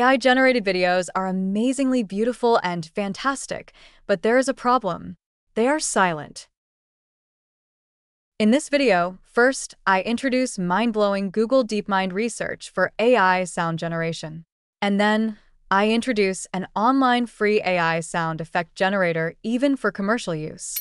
AI-generated videos are amazingly beautiful and fantastic, but there is a problem. They are silent. In this video, first, I introduce mind-blowing Google DeepMind research for AI sound generation. And then, I introduce an online free AI sound effect generator even for commercial use.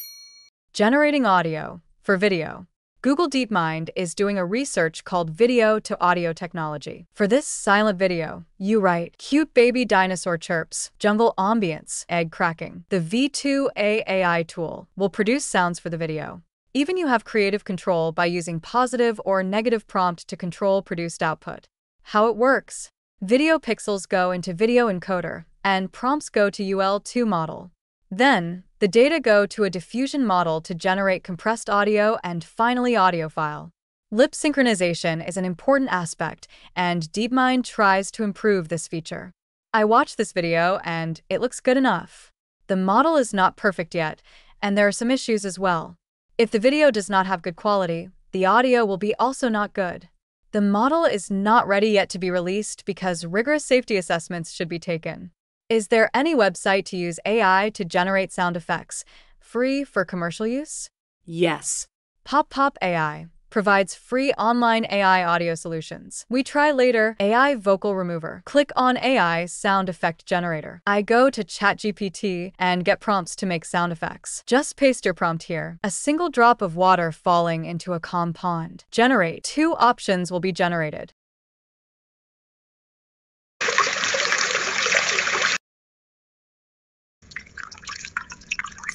Generating audio for video. Google DeepMind is doing a research called video-to-audio technology. For this silent video, you write, cute baby dinosaur chirps, jungle ambience, egg cracking. The V2A AI tool will produce sounds for the video. Even you have creative control by using positive or negative prompt to control produced output. How it works. Video pixels go into video encoder, and prompts go to UL2 model. Then, the data go to a diffusion model to generate compressed audio and finally audio file. Lip synchronization is an important aspect, and DeepMind tries to improve this feature. I watched this video and it looks good enough. The model is not perfect yet, and there are some issues as well. If the video does not have good quality, the audio will be also not good. The model is not ready yet to be released because rigorous safety assessments should be taken. Is there any website to use AI to generate sound effects, free for commercial use? Yes. Pop AI provides free online AI audio solutions. We try later AI vocal remover. Click on AI sound effect generator. I go to ChatGPT and get prompts to make sound effects. Just paste your prompt here. A single drop of water falling into a calm pond. Generate. 2 options will be generated.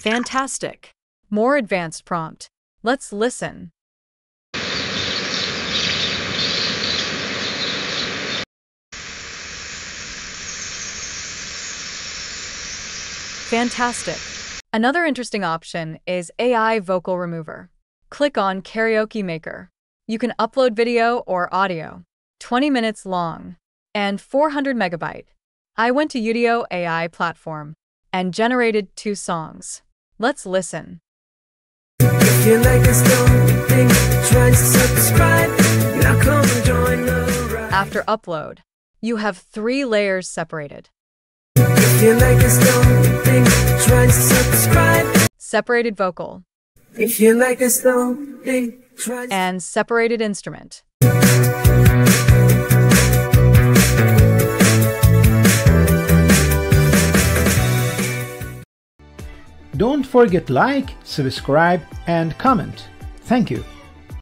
Fantastic. More advanced prompt. Let's listen. Fantastic. Another interesting option is AI vocal remover. Click on Karaoke Maker. You can upload video or audio, 20 minutes long, and 400 megabyte. I went to Udio AI platform and generated 2 songs. Let's listen. If you like this thing, try to subscribe. Now come and join the ride. After upload, you have 3 layers separated. If you like this thing, try to subscribe. Separated vocal. If you like this thing, try to... And separated instrument. Don't forget like, subscribe, and comment. Thank you.